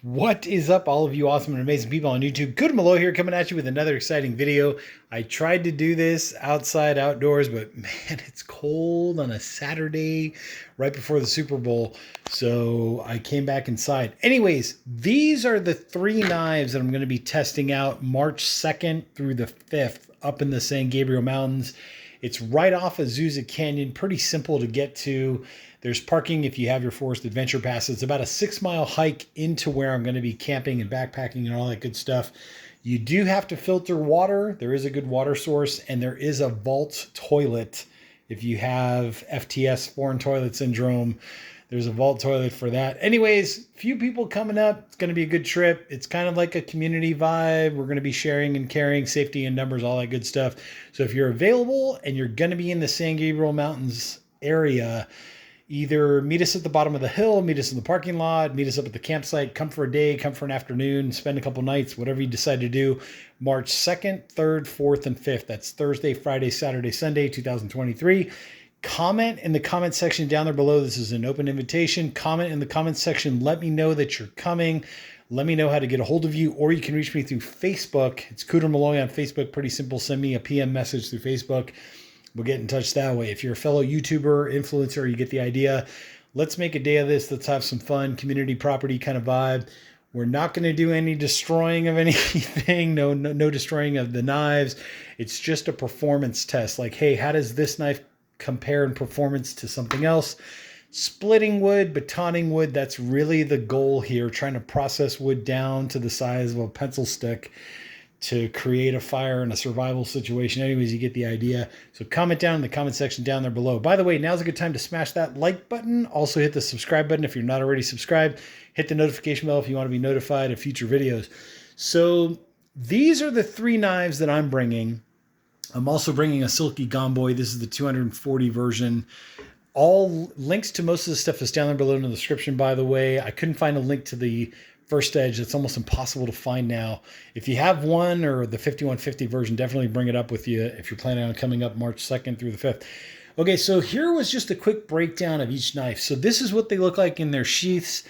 What is up, all of you awesome and amazing people on YouTube? Good Malo here, coming at you with another exciting video. I tried to do this outside, outdoors, but man, it's cold on a Saturday right before the Super Bowl, so I came back inside. Anyways, these are the three knives that I'm going to be testing out March 2nd through the 5th up in the San Gabriel Mountains. It's right off Azusa Canyon, pretty simple to get to. There's parking if you have your Forest Adventure Pass. It's about a 6-mile hike into where I'm going to be camping and backpacking and all that good stuff. You do have to filter water. There is a good water source, and there is a vault toilet. If you have FTS, foreign toilet syndrome, there's a vault toilet for that. Anyways, few people coming up. It's going to be a good trip. It's kind of like a community vibe. We're going to be sharing and caring, safety in numbers, all that good stuff. So if you're available and you're going to be in the San Gabriel Mountains area, either meet us at the bottom of the hill, meet us in the parking lot, meet us up at the campsite, come for a day, come for an afternoon, spend a couple nights, whatever you decide to do. March 2nd, 3rd, 4th, and 5th. That's Thursday, Friday, Saturday, Sunday, 2023. Comment in the comment section down there below. This is an open invitation. Comment in the comment section. Let me know that you're coming. Let me know how to get a hold of you, or you can reach me through Facebook. It's Cooter Malloy on Facebook. Pretty simple. Send me a PM message through Facebook. We'll get in touch that way. If you're a fellow YouTuber, influencer, you get the idea. Let's make a day of this. Let's have some fun, community property kind of vibe. We're not going to do any destroying of anything. No destroying of the knives. It's just a performance test. Like, hey, how does this knife compare in performance to something else? Splitting wood, batoning wood, that's really the goal here. Trying to process wood down to the size of a pencil stick to create a fire in a survival situation. Anyways, you get the idea. So comment down in the comment section down there below. By the way, now's a good time to smash that like button. Also hit the subscribe button if you're not already subscribed. Hit the notification bell if you want to be notified of future videos. So these are the three knives that I'm bringing. I'm also bringing a Silky Gomboy. This is the 240 version. All links to most of the stuff is down there below in the description, by the way. I couldn't find a link to the First Edge. It's almost impossible to find now. If you have one or the 5150 version, definitely bring it up with you if you're planning on coming up March 2nd through the 5th. Okay, so here was just a quick breakdown of each knife. So this is what they look like in their sheaths.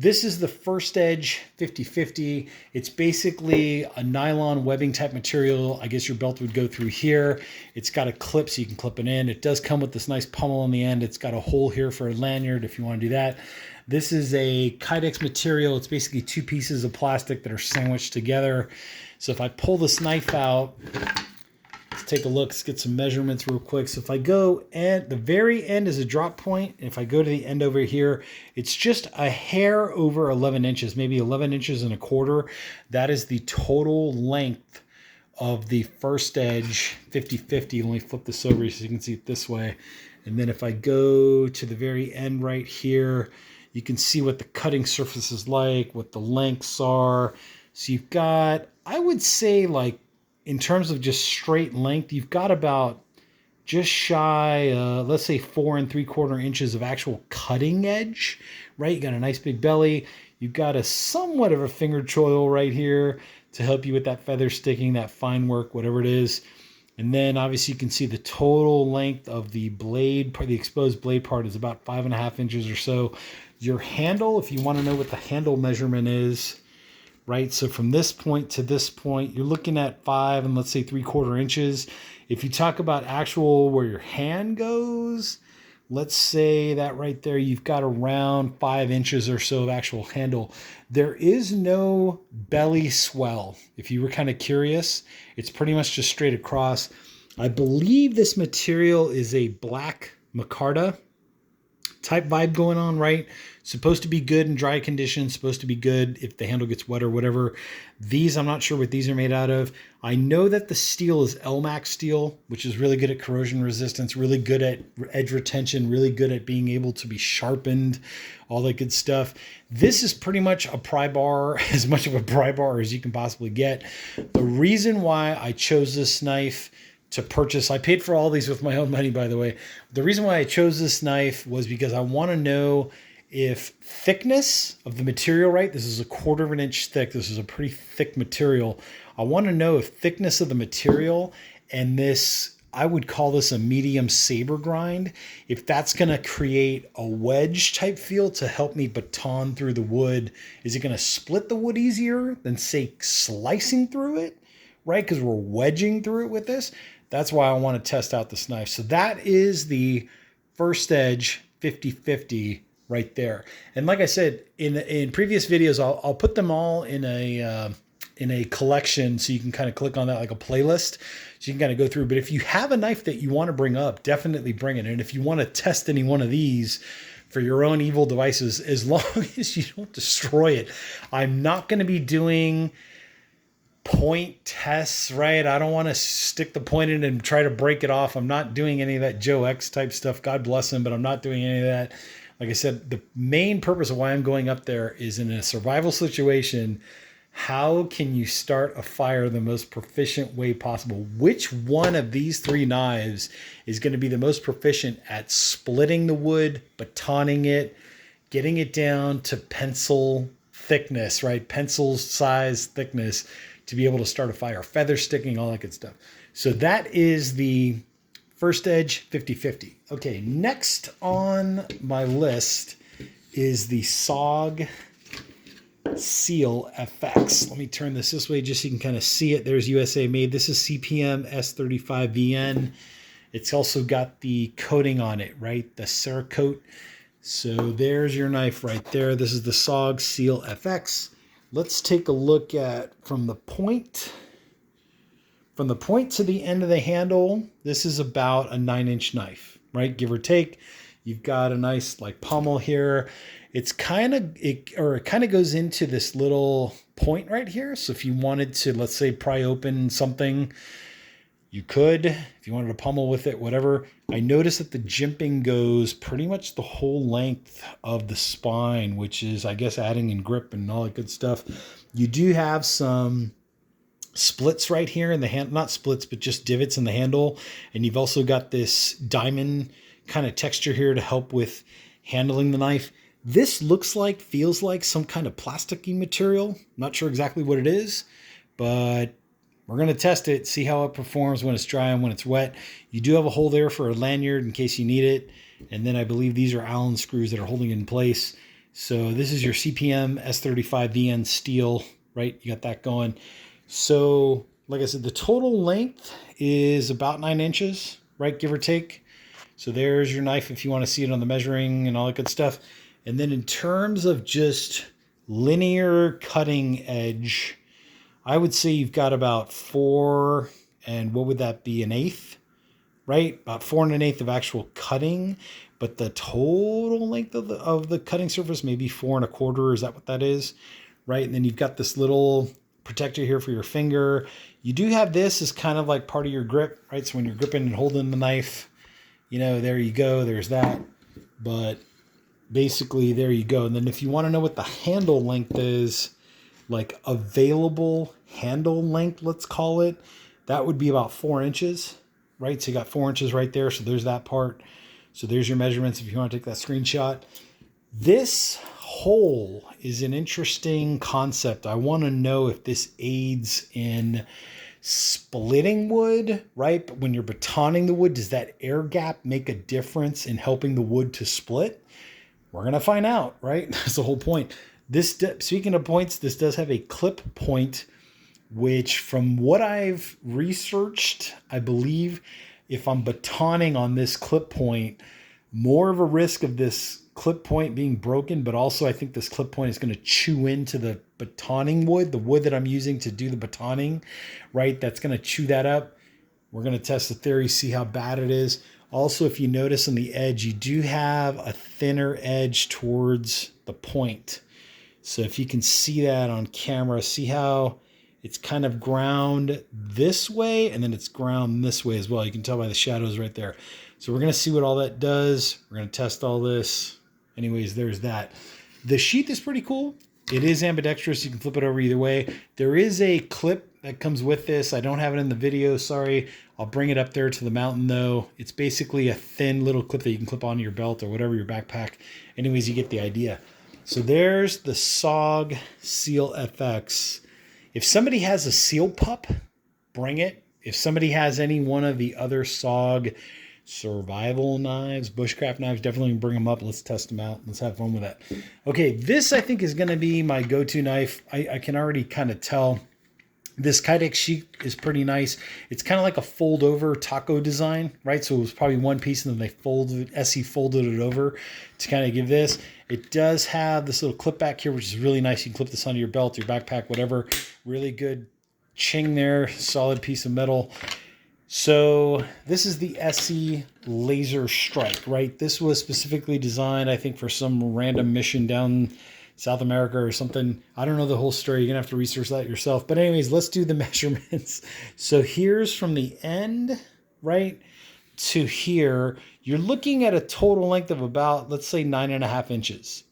This is the First Edge 50/50. It's basically a nylon webbing type material. I guess your belt would go through here. It's got a clip so you can clip it in. It does come with this nice pommel on the end. It's got a hole here for a lanyard if you want to do that. This is a Kydex material. It's basically two pieces of plastic that are sandwiched together. So if I pull this knife out, let's take a look. Let's get some measurements real quick. So if I go at the very end is a drop point. And if I go to the end over here, it's just a hair over 11 inches, maybe 11 inches and a quarter. That is the total length of the First Edge 50/50. Let me flip this over so you can see it this way. And then if I go to the very end right here, you can see what the cutting surface is like, what the lengths are. So you've got, I would say, like, in terms of just straight length, you've got about just shy, let's say 4 3/4 inches of actual cutting edge, right? You got a nice big belly. You've got a somewhat of a finger choil right here to help you with that feather sticking, that fine work, whatever it is. And then obviously you can see the total length of the blade, the exposed blade part is about 5.5 inches or so. Your handle, if you want to know what the handle measurement is, right? So from this point to this point, you're looking at 5 and let's say 3/4 inches. If you talk about actual where your hand goes, let's say that right there, you've got around 5 inches or so of actual handle. There is no belly swell. If you were kind of curious, it's pretty much just straight across. I believe this material is a black micarta type vibe going on, right? Supposed to be good in dry conditions, supposed to be good if the handle gets wet or whatever. These, I'm not sure what these are made out of. I know that the steel is LMAX steel, which is really good at corrosion resistance, really good at edge retention, really good at being able to be sharpened, all that good stuff. This is pretty much a pry bar, as much of a pry bar as you can possibly get. The reason why I chose this knife to purchase, I paid for all these with my own money, by the way. The reason why I chose this knife was because I want to know if thickness of the material, right? This is a 1/4 inch thick. This is a pretty thick material. I want to know if thickness of the material and this I would call this a medium saber grind. If that's going to create a wedge type feel to help me baton through the wood, is it going to split the wood easier than, say, slicing through it, right? Because we're wedging through it with this. That's why I want to test out this knife. So that is the First Edge 50/50 right there. And like I said, in previous videos, I'll put them all in a collection, so you can kind of click on that like a playlist, so you can kind of go through. But if you have a knife that you want to bring up, definitely bring it. And if you want to test any one of these for your own evil devices, as long as you don't destroy it, I'm not going to be doing point tests, right? I don't want to stick the point in and try to break it off. I'm not doing any of that Joe X type stuff. God bless him, but I'm not doing any of that. Like I said, the main purpose of why I'm going up there is in a survival situation. How can you start a fire the most proficient way possible? Which one of these three knives is going to be the most proficient at splitting the wood, batoning it, getting it down to pencil thickness, right? Pencil size thickness to be able to start a fire, feather sticking, all that good stuff. So that is the First Edge 50/50. Okay, next on my list is the SOG Seal FX. Let me turn this way just so you can kind of see it. There's USA made. This is CPM S35VN. It's also got the coating on it, right? The Cerakote. So there's your knife right there. This is the SOG Seal FX. Let's take a look at from the point to the end of the handle. This is about a 9-inch knife, right? Give or take. You've got a nice like pommel here. It kind of goes into this little point right here. So if you wanted to, let's say, pry open something, you could. If you wanted to pummel with it, whatever. I noticed that the jimping goes pretty much the whole length of the spine, which is, I guess, adding in grip and all that good stuff. You do have some splits right here in the hand, not splits, but just divots in the handle. And you've also got this diamond kind of texture here to help with handling the knife. This feels like some kind of plasticky material. Not sure exactly what it is, but we're going to test it, see how it performs when it's dry and when it's wet. You do have a hole there for a lanyard in case you need it. And then I believe these are Allen screws that are holding it in place. So this is your CPM S35VN steel, right? You got that going. So like I said, the total length is about 9 inches, right? Give or take. So there's your knife if you want to see it on the measuring and all that good stuff. And then in terms of just linear cutting edge, I would say you've got about 4, and what would that be, 1/8, right? About 4 1/8 of actual cutting, but the total length of the cutting surface, maybe 4 1/4. Is that what that is? Right. And then you've got this little protector here for your finger. You do have this as kind of like part of your grip, right? So when you're gripping and holding the knife, you know, there you go, there's that. But basically there you go. And then if you want to know what the handle length is, like available handle length, let's call it, that would be about 4 inches, right? So you got 4 inches right there. So there's that part. So there's your measurements if you want to take that screenshot. This hole is an interesting concept. I want to know if this aids in splitting wood, right? But when you're batoning the wood, does that air gap make a difference in helping the wood to split? We're going to find out, right? That's the whole point. Speaking of points, this does have a clip point, which from what I've researched, I believe if I'm batoning on this clip point, more of a risk of this clip point being broken, but also I think this clip point is going to chew into the batoning wood, the wood that I'm using to do the batoning, right? That's going to chew that up. We're going to test the theory, see how bad it is. Also, if you notice on the edge, you do have a thinner edge towards the point. So if you can see that on camera, see how it's kind of ground this way and then it's ground this way as well. You can tell by the shadows right there. So we're going to see what all that does. We're going to test all this. Anyways, there's that. The sheath is pretty cool. It is ambidextrous. You can flip it over either way. There is a clip that comes with this. I don't have it in the video. Sorry. I'll bring it up there to the mountain though. It's basically a thin little clip that you can clip onto your belt or whatever, your backpack. Anyways, you get the idea. So there's the SOG Seal FX. If somebody has a seal pup, bring it. if somebody has any one of the other SOG survival knives, bushcraft knives, definitely bring them up. Let's test them out. Let's have fun with that. Okay, this I think is going to be my go-to knife. I can already kind of tell. This Kydex sheet is pretty nice. It's kind of like a fold over taco design, right? So it was probably one piece and then they folded, Esee folded it over to kind of give this. It does have this little clip back here, which is really nice. You can clip this onto your belt, your backpack, whatever. Really good ching there, solid piece of metal. So this is the Esee Laser Strike, right? This was specifically designed, I think, for some random mission down South America or something. I don't know the whole story. You're gonna have to research that yourself. But anyways, let's do the measurements. So here's from the end, right, to here. You're looking at a total length of about, let's say, 9.5 inches,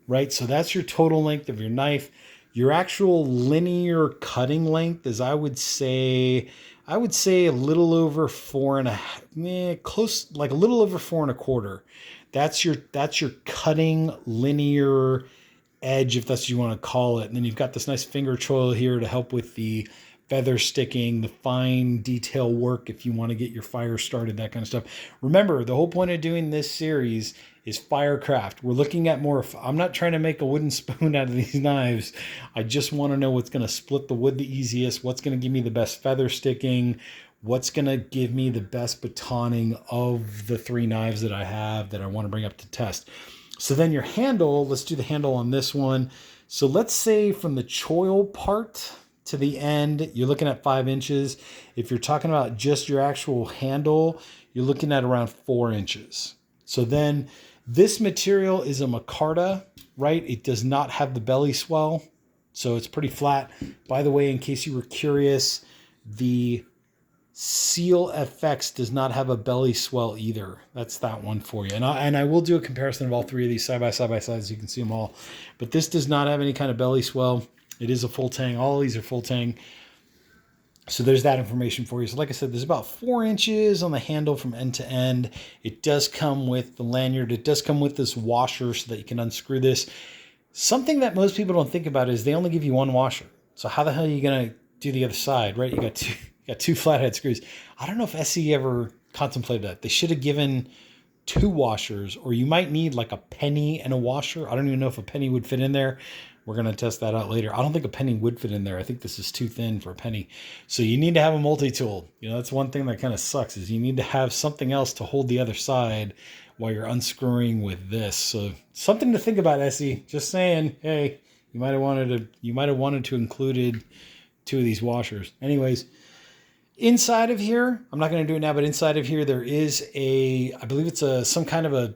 right? So that's your total length of your knife. Your actual linear cutting length is, I would say a little over 4.5, close, like a little over 4.25. That's your cutting linear edge, if that's what you want to call it. And then you've got this nice finger choil here to help with the feather sticking, the fine detail work if you want to get your fire started, that kind of stuff. Remember, the whole point of doing this series is firecraft. We're looking at more, I'm not trying to make a wooden spoon out of these knives. I just want to know what's going to split the wood the easiest, what's going to give me the best feather sticking, what's going to give me the best batoning of the 3 knives that I have that I want to bring up to test. So then your handle, let's do the handle on this one. So let's say from the choil part to the end, you're looking at 5 inches. If you're talking about just your actual handle, you're looking at around 4 inches. So then this material is a micarta, right? It does not have the belly swell, so it's pretty flat. By the way, in case you were curious, the Seal FX does not have a belly swell either. That's that one for you. And I will do a comparison of all 3 of these side by side so you can see them all. But this does not have any kind of belly swell. It is a full tang. All of these are full tang. So there's that information for you. So like I said, there's about 4 inches on the handle from end to end. It does come with the lanyard. It does come with this washer so that you can unscrew this. Something that most people don't think about is they only give you 1 washer. So how the hell are you going to do the other side, right? You got 2 flathead screws. I don't know if Esee ever contemplated that. They should have given 2 washers, or you might need like a penny and a washer. I don't even know if a penny would fit in there. We're going to test that out later. I don't think a penny would fit in there. I think this is too thin for a penny. So you need to have a multi-tool. You know, that's one thing that kind of sucks, is you need to have something else to hold the other side while you're unscrewing with this. So something to think about, Esee. Just saying, hey, you might have wanted to included 2 of these washers. Anyways, inside of here, I'm not going to do it now, but inside of here there is I believe it's some kind of a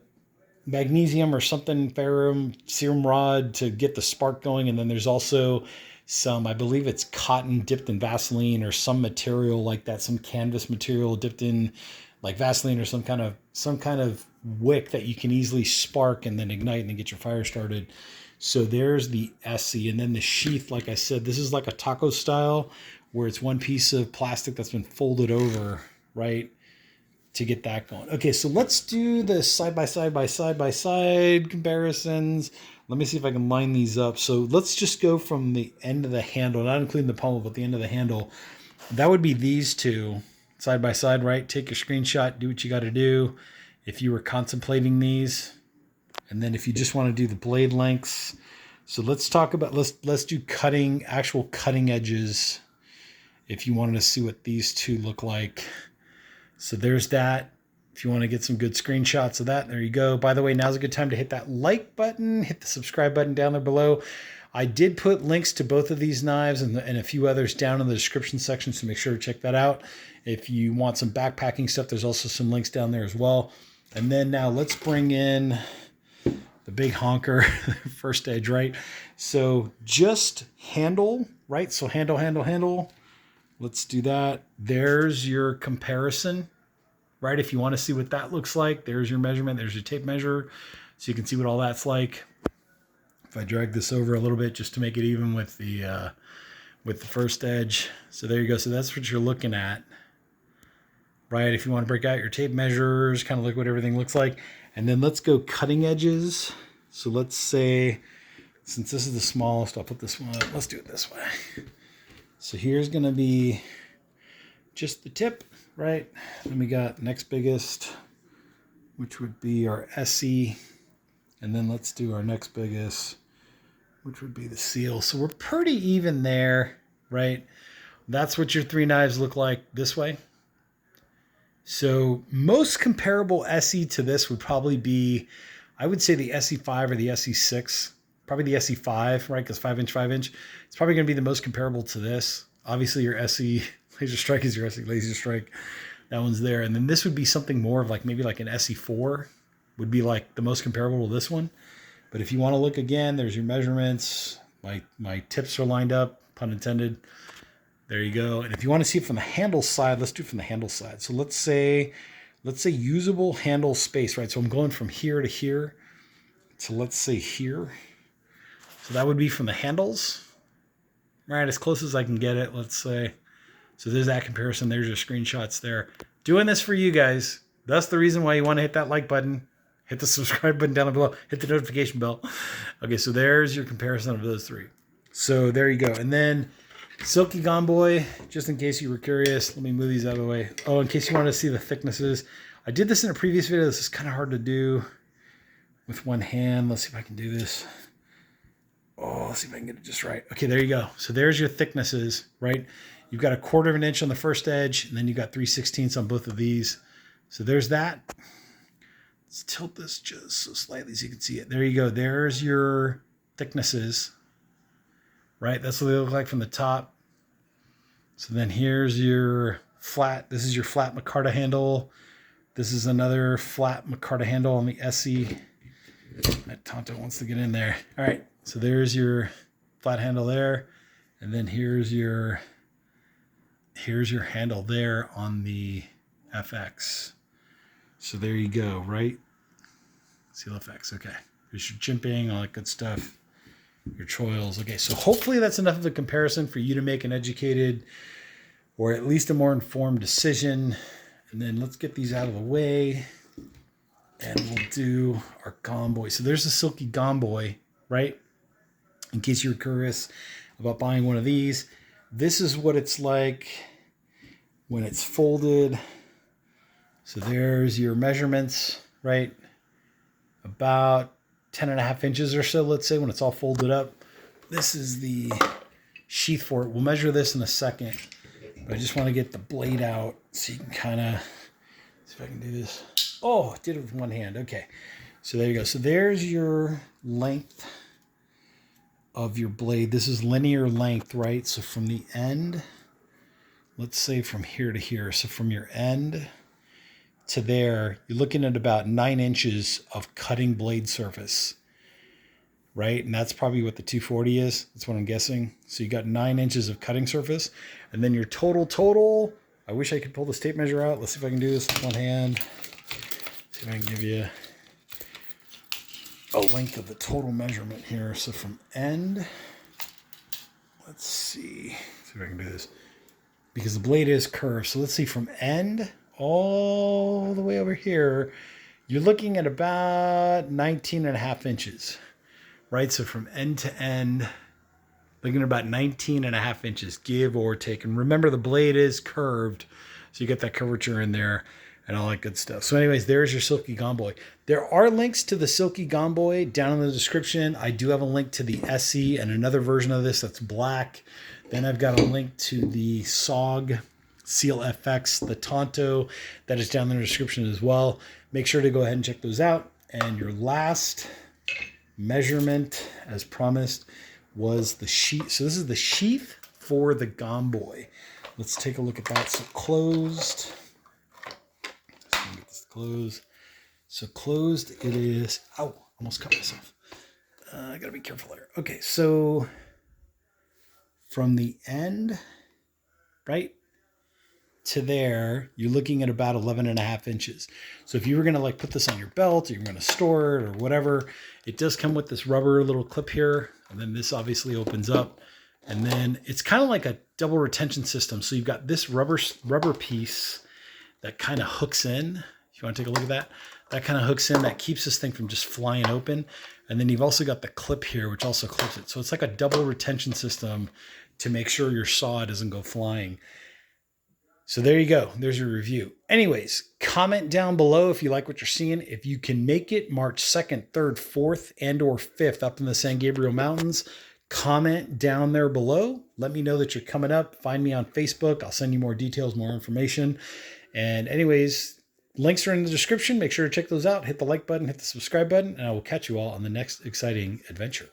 magnesium or something, ferrum serum rod to get the spark going. And then there's also some, I believe it's cotton dipped in Vaseline or some material like that, some canvas material dipped in like Vaseline or some kind of wick that you can easily spark and then ignite and then get your fire started. So there's the Esee. And then the sheath, like I said, this is like a taco style where it's one piece of plastic that's been folded over, right, to get that going. Okay, so let's do the side by side comparisons. Let me see if I can line these up. So let's just go from the end of the handle, not including the pommel, but the end of the handle. That would be these 2 side by side, right? Take your screenshot, do what you got to do if you were contemplating these. And then if you just want to do the blade lengths. So let's talk about, let's do actual cutting edges if you wanted to see what these 2 look like. So there's that. If you want to get some good screenshots of that, there you go. By the way, now's a good time to hit that like button, hit the subscribe button down there below. I did put links to both of these knives and a few others down in the description section, so make sure to check that out. If you want some backpacking stuff, there's also some links down there as well. And then now let's bring in the big honker, first edge, right? So just handle, right? So handle. Let's do that. There's your comparison, right? If you want to see what that looks like, there's your measurement. There's your tape measure. So you can see what all that's like. If I drag this over a little bit just to make it even with the first edge. So there you go. So that's what you're looking at, right? If you want to break out your tape measures, kind of look what everything looks like. And then let's go cutting edges. So let's say, since this is the smallest, I'll put this one up. Let's do it this way. So here's going to be just the tip, right? Then we got next biggest, which would be our Esee. And then let's do our next biggest, which would be the Seal. So we're pretty even there, right? That's what your 3 knives look like this way. So most comparable Esee to this would probably be, I would say the SE5 or the SE6, probably the SE5, right? Because 5-inch, 5-inch. It's probably going to be the most comparable to this. Obviously your Esee Laser Strike is your Esee Laser Strike. That one's there. And then this would be something more of like maybe like an SE4 would be like the most comparable to this one. But if you want to look again, there's your measurements. My tips are lined up, pun intended. There you go. And if you want to see it from the handle side, let's do it from the handle side. So let's say usable handle space, right? So I'm going from here to here. So let's say here. So that would be from the handles, right? As close as I can get it, let's say. So there's that comparison. There's your screenshots there. Doing this for you guys. That's the reason why you want to hit that like button. Hit the subscribe button down below. Hit the notification bell. Okay, so there's your comparison of those 3. So there you go. And then Silky Gomboy, just in case you were curious, let me move these out of the way. Oh, in case you wanted to see the thicknesses. I did this in a previous video. This is kind of hard to do with one hand. Let's see if I can do this. Oh, let's see if I can get it just right. Okay, there you go. So there's your thicknesses, right? You've got 1/4 of an inch on the first edge, and then you've got 3/16 on both of these. So there's that. Let's tilt this just so slightly so you can see it. There you go. There's your thicknesses, right? That's what they look like from the top. So then here's your flat. This is your flat micarta handle. This is another flat micarta handle on the Esee. That Tanto wants to get in there. All right. So there's your flat handle there. And then here's your handle there on the FX. So there you go, right? Seal FX, okay. There's your jimping, all that good stuff. Your choils. Okay, so hopefully that's enough of a comparison for you to make an educated or at least a more informed decision. And then let's get these out of the way. And we'll do our gomboy. So there's a Silky Gomboy, right? In case you're curious about buying one of these. This is what it's like when it's folded. So there's your measurements, right? About 10.5 inches or so, let's say, when it's all folded up. This is the sheath for it. We'll measure this in a second. But I just want to get the blade out so you can kind of see if I can do this. Oh, I did it with one hand. Okay. So there you go. So there's your length of your blade. This is linear length, right? So from the end, let's say from here to here. So from your end to there, you're looking at about 9 inches of cutting blade surface, right? And that's probably what the 240 is. That's what I'm guessing. So you got 9 inches of cutting surface. And then your total, I wish I could pull this tape measure out. Let's see if I can do this with one hand. See if I can give you a length of the total measurement here. So from end, let's see if I can do this. Because the blade is curved. So let's see, from end all the way over here, you're looking at about 19.5 inches, right? So from end to end, looking at about 19.5 inches, give or take. And remember, the blade is curved, so you get that curvature in there and all that good stuff. So anyways, there's your Silky Gomboy. There are links to the Silky Gomboy down in the description. I do have a link to the Esee and another version of this that's black. Then I've got a link to the SOG Seal FX, the Tanto, that is down in the description as well. Make sure to go ahead and check those out. And your last measurement, as promised, was the sheath. So this is the sheath for the Gomboy. Let's take a look at that. So closed. Let's get this closed. So closed it is. Ow, almost cut myself. I gotta be careful there. Okay, so from the end, right, to there, you're looking at about 11.5 inches. So if you were going to like put this on your belt, or you're going to store it or whatever, it does come with this rubber little clip here. And then this obviously opens up. And then it's kind of like a double retention system. So you've got this rubber piece that kind of hooks in. If you want to take a look at that, that kind of hooks in. That keeps this thing from just flying open. And then you've also got the clip here, which also clips it. So it's like a double retention system to make sure your saw doesn't go flying. So there you go. There's your review. Anyways, comment down below if you like what you're seeing. If you can make it March 2nd, 3rd, 4th, and or 5th up in the San Gabriel Mountains, comment down there below. Let me know that you're coming up. Find me on Facebook. I'll send you more details, more information. And anyways, links are in the description. Make sure to check those out. Hit the like button, hit the subscribe button, and I will catch you all on the next exciting adventure.